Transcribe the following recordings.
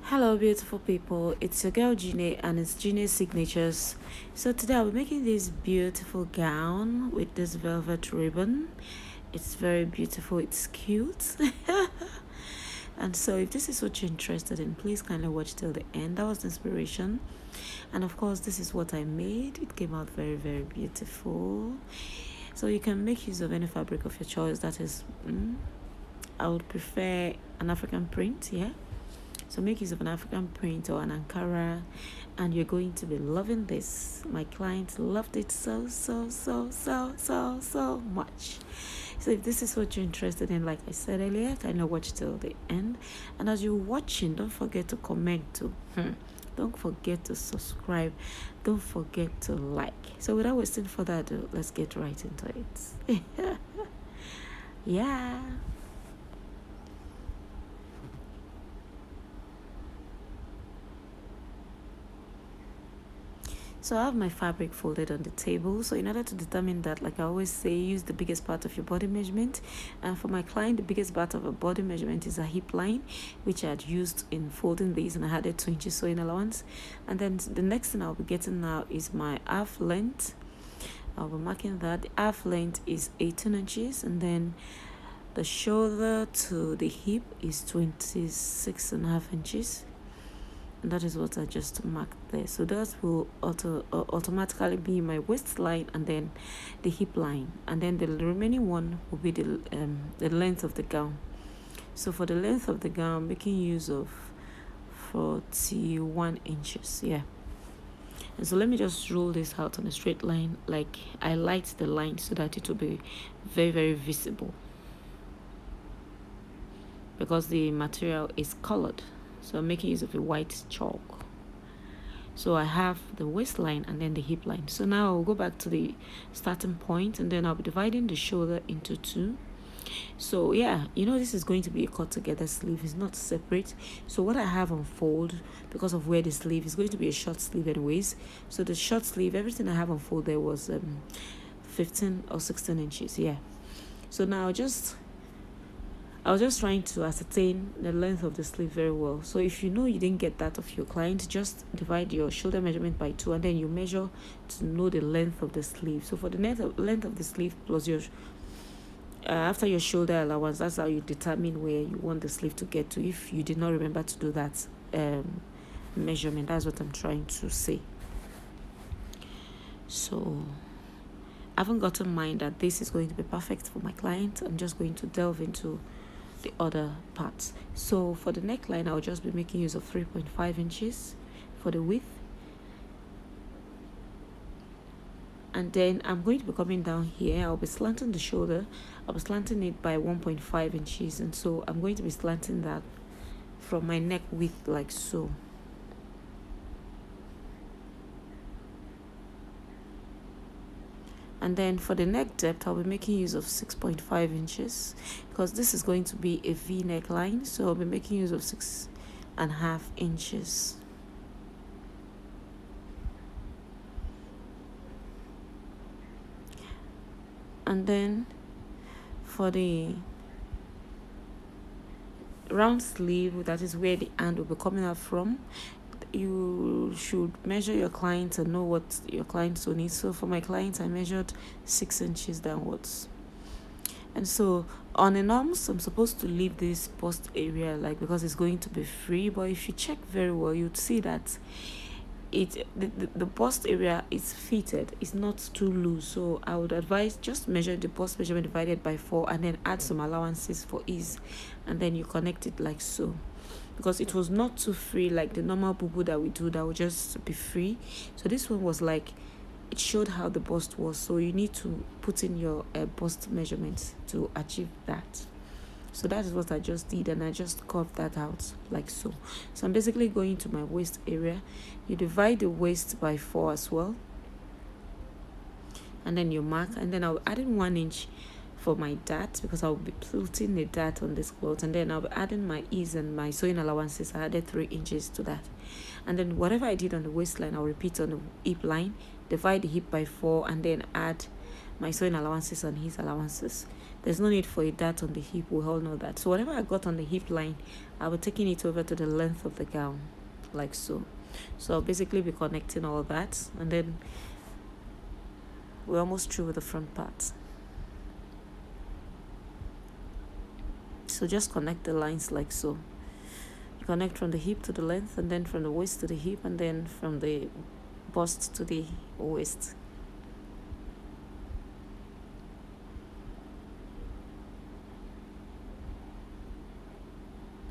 Hello, beautiful people. It's your girl Gine, and it's Gine Signatures. So today I'll be making this beautiful gown with this velvet ribbon. It's very beautiful. It's cute. And so, if this is what you're interested in, please kindly watch till the end. That was the inspiration, and of course, this is what I made. It came out very, very beautiful. So you can make use of any fabric of your choice. That is, I would prefer an African print. Yeah. So make use of an African print or an Ankara, and you're going to be loving this. My clients loved it so much. So if this is what you're interested in, like I said earlier, kind of watch till the end. And as you're watching, don't forget to comment too. Don't forget to subscribe. Don't forget to like. So without wasting further ado, let's get right into it. Yeah. So I have my fabric folded on the table. So in order to determine that, like I always say, use the biggest part of your body measurement. And for my client, the biggest part of a body measurement is a hip line, which I had used in folding these, and I had a 2 inches sewing allowance. And then the next thing I'll be getting now is my half length. I'll be marking that. The half length is 18 inches, and then the shoulder to the hip is 26.5 inches. And that is what I just marked there. So that will automatically be my waistline and then the hip line, and then the remaining one will be the length of the gown. So for the length of the gown, I'm making use of 41 inches. Yeah. And so let me just roll this out on a straight line. Like I light the line so that it will be very, very visible, because the material is colored. So I'm making use of a white chalk. So I have the waistline and then the hip line. So now I'll go back to the starting point, and then I'll be dividing the shoulder into 2. So yeah, this is going to be a cut together sleeve. It's not separate. So what I have on fold, because of where the sleeve is going to be a short sleeve anyways. So the short sleeve, everything I have on fold there was 15 or 16 inches. Yeah. So now I was just trying to ascertain the length of the sleeve very well. So if you know you didn't get that of your client, just divide your shoulder measurement by 2, and then you measure to know the length of the sleeve. So for the length of the sleeve plus your after your shoulder allowance, that's how you determine where you want the sleeve to get to. If you did not remember to do that measurement, that's what I'm trying to say. So I haven't gotten mind that this is going to be perfect for my client. I'm just going to delve into the other parts. So for the neckline, I'll just be making use of 3.5 inches for the width, and then I'm going to be coming down here. I'll be slanting the shoulder. I'll be slanting it by 1.5 inches, and so I'm going to be slanting that from my neck width like so. And then for the neck depth, I'll be making use of 6.5 inches, because this is going to be a V neckline. So I'll be making use of 6.5 inches. And then for the round sleeve, that is where the hand will be coming out from, you should measure your client and know what your client will need. So for my client, I measured 6 inches downwards. And so on an arms, I'm supposed to leave this bust area because it's going to be free. But if you check very well, you'd see that the bust area is fitted. It's not too loose. So I would advise just measure the bust measurement divided by 4, and then add some allowances for ease, and then you connect it like so, because it was not too free like the normal boo that we do that would just be free. So this one was like, it showed how the bust was. So you need to put in your bust measurements to achieve that. So that is what I just did, and I just carved that out like so. So I'm basically going to my waist area. You divide the waist by 4 as well, and then you mark, and then I'll add in 1 inch for my dart, because I'll be putting the dart on this cloth, and then I'll be adding my ease and my sewing allowances. I added 3 inches to that, and then whatever I did on the waistline, I'll repeat on the hip line, divide the hip by 4, and then add my sewing allowances and his allowances. There's no need for a dart on the hip. We all know that. So whatever I got on the hip line, I'll be taking it over to the length of the gown, like so. So I'll basically be connecting all that, and then we're almost through with the front part. So just connect the lines like so. You connect from the hip to the length, and then from the waist to the hip, and then from the bust to the waist.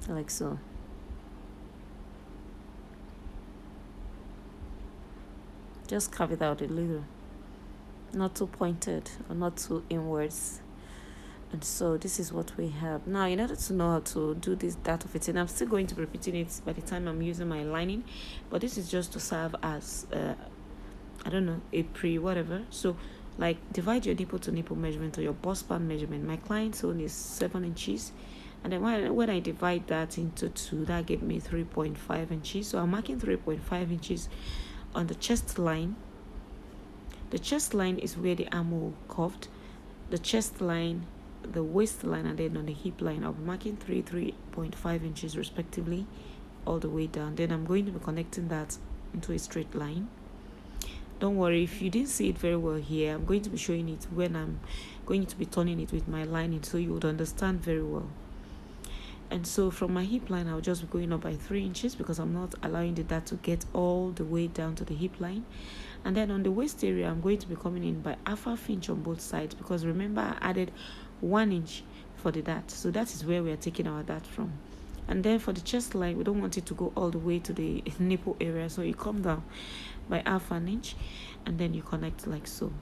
Like so. Just carve it out a little, not too pointed or not too inwards. And so this is what we have now. In order to know how to do this dart fitting, I'm still going to be repeating it by the time I'm using my lining, but this is just to serve as I don't know, a pre whatever. So like divide your nipple to nipple measurement or your bust span measurement. My client's own is 7 inches, and then when I divide that into 2, that gave me 3.5 inches. So I'm marking 3.5 inches on the chest line. The chest line is where the armhole curved. The chest line, the waistline, and then on the hip line, I'll be marking 3.5 inches respectively all the way down. Then I'm going to be connecting that into a straight line. Don't worry if you didn't see it very well here. I'm going to be showing it when I'm going to be turning it with my lining, so you would understand very well. And so from my hip line, I'll just be going up by 3 inches because I'm not allowing the dart to get all the way down to the hip line. And then on the waist area, I'm going to be coming in by half inch on both sides, because remember I added 1 inch for the dart. So that is where we are taking our dart from. And then for the chest line, we don't want it to go all the way to the nipple area. So you come down by half an inch, and then you connect like so.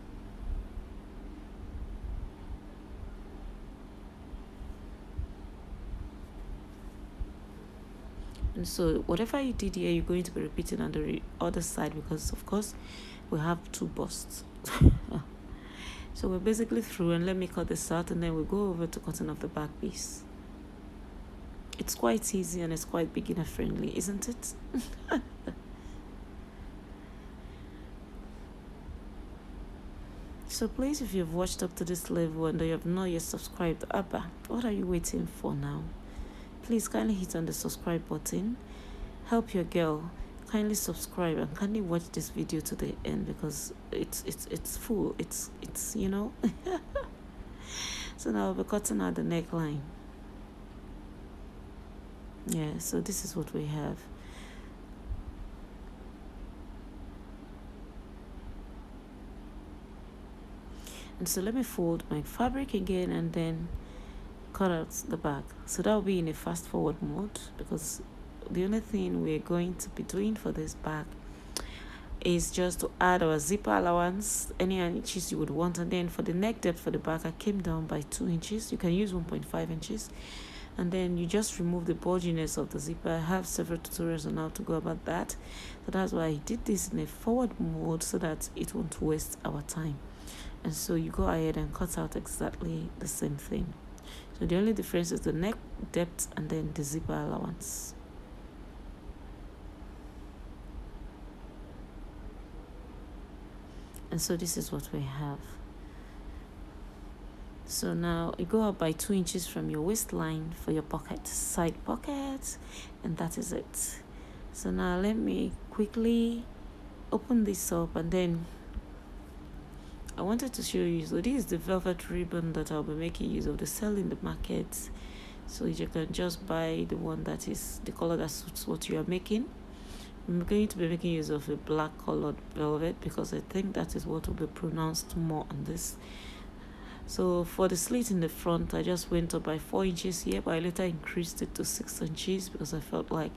And so whatever you did here, you're going to be repeating on the other side, because of course we have 2 busts. So we're basically through, and let me cut this out, and then we'll go over to cutting off the back piece. It's quite easy and it's quite beginner friendly, isn't it? So please, if you've watched up to this level and you have not yet subscribed, Abba, what are you waiting for now? Please kindly hit on the subscribe button. Help your girl. Kindly subscribe and kindly watch this video to the end, because it's full. It's you know. So now I'll be cutting out the neckline. Yeah, so this is what we have. And so let me fold my fabric again and then cut out the back. So that will be in a fast forward mode, because the only thing we're going to be doing for this back is just to add our zipper allowance, any inches you would want. And then for the neck depth for the back, I came down by 2 inches. You can use 1.5 inches. And then you just remove the bulginess of the zipper. I have several tutorials on how to go about that. So that's why I did this in a forward mode, so that it won't waste our time. And so you go ahead and cut out exactly the same thing. So the only difference is the neck depth and then the zipper allowance. And so this is what we have. So now you go up by 2 inches from your waistline for your pocket, side pocket, and that is it. So now let me quickly open this up, and then I wanted to show you. So this is the velvet ribbon that I'll be making use of. They sell in the market, so you can just buy the one that is the color that suits what you are making. I'm going to be making use of a black colored velvet, because I think that is what will be pronounced more on this. So for the slit in the front, I just went up by 4 inches here, but I later increased it to 6 inches because I felt like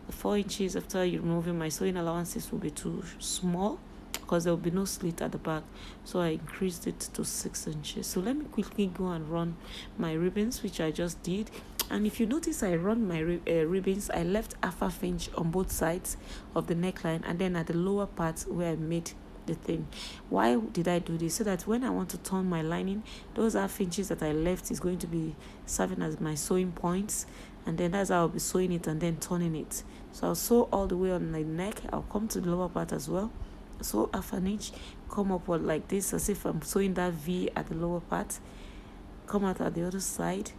the 4 inches after removing my sewing allowances will be too small, because there will be no slit at the back. So I increased it to 6 inches. So let me quickly go and run my ribbons, which I just did. And if you notice, I run my ribbons, I left half inch on both sides of the neckline, and then at the lower part where I made the thing. Why did I do this? So that when I want to turn my lining, those half inches that I left is going to be serving as my sewing points, and then that's how I'll be sewing it and then turning it. So I'll sew all the way on the neck. I'll come to the lower part as well, sew half an inch, come upward like this, as if I'm sewing that V at the lower part, come out at the other side,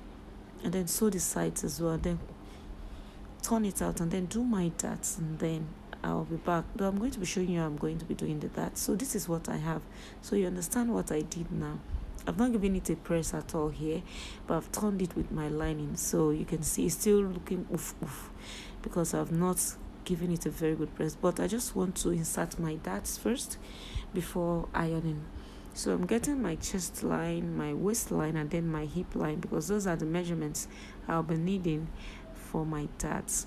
and then sew the sides as well, then turn it out and then do my darts, and then I'll be back. Though I'm going to be showing you how I'm going to be doing the darts. So this is what I have. So you understand what I did now. I've not given it a press at all here, but I've turned it with my lining. So you can see it's still looking oof oof because I've not given it a very good press. But I just want to insert my darts first before ironing. So I'm getting my chest line, my waistline, and then my hip line, because those are the measurements I'll be needing for my darts.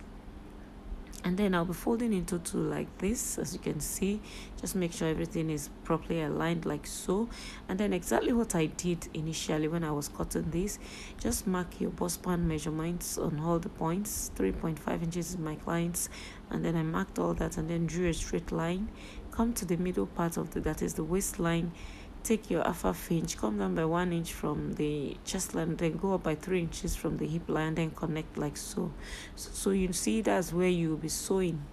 And then I'll be folding into two like this, as you can see. Just make sure everything is properly aligned like so. And then exactly what I did initially when I was cutting this, just mark your bust span measurements on all the points. 3.5 inches is my client's, and then I marked all that and then drew a straight line. Come to the middle part of that is the waistline. Take your half inch, come down by 1 inch from the chest line, then go up by 3 inches from the hip line, then connect like so. So you see that's where you'll be sewing.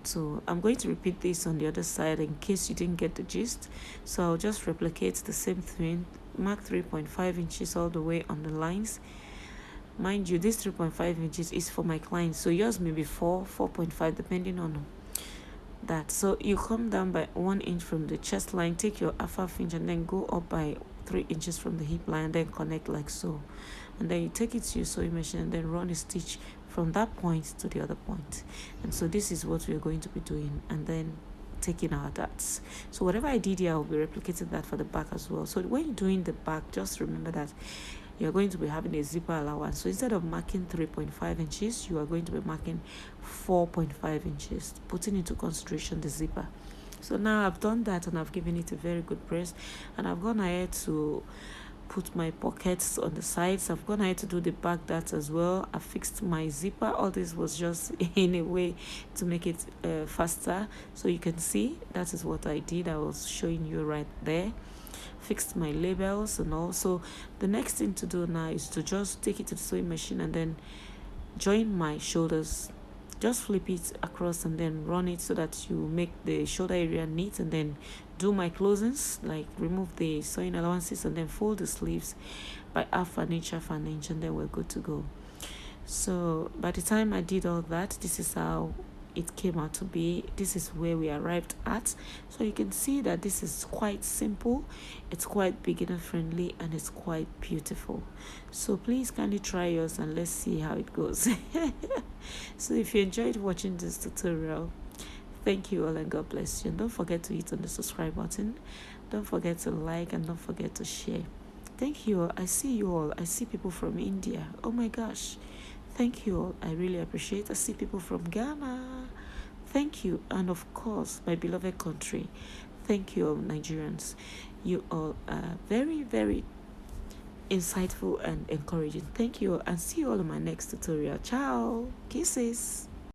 So I'm going to repeat this on the other side in case you didn't get the gist. So I'll just replicate the same thing, mark 3.5 inches all the way on the lines. Mind you, this 3.5 inches is for my client, so yours may be 4.5 depending on that. So you come down by 1 inch from the chest line, take your half inch and then go up by 3 inches from the hip line, and then connect like so. And then you take it to your sewing machine and then run a stitch from that point to the other point. And so this is what we're going to be doing, and then taking our darts. So whatever I did here, I'll be replicating that for the back as well. So when you're doing the back, just remember that you're going to be having a zipper allowance. So instead of marking 3.5 inches, you are going to be marking 4.5 inches, putting into consideration the zipper. So now I've done that and I've given it a very good press, and I've gone ahead to put my pockets on the sides. I've gone ahead to do the back darts as well. I fixed my zipper. All this was just in a way to make it faster. So you can see that is what I did. I was showing you right there. Fixed my labels and all. So the next thing to do now is to just take it to the sewing machine and then join my shoulders. Just flip it across and then run it so that you make the shoulder area neat, and then do my closings, like remove the sewing allowances and then fold the sleeves by half an inch, and then we're good to go. So by the time I did all that, this is how it came out to be. This is where we arrived at. So you can see that this is quite simple, it's quite beginner friendly, and it's quite beautiful. So please kindly try yours and let's see how it goes. So if you enjoyed watching this tutorial, thank you all and God bless you. And don't forget to hit on the subscribe button, don't forget to like, and don't forget to share. Thank you all. I see you all. I see people from India. Oh my gosh, thank you all. I really appreciate. I see people from Ghana. Thank you. And of course, my beloved country. Thank you all, Nigerians. You all are very, very insightful and encouraging. Thank you all, and see you all in my next tutorial. Ciao. Kisses.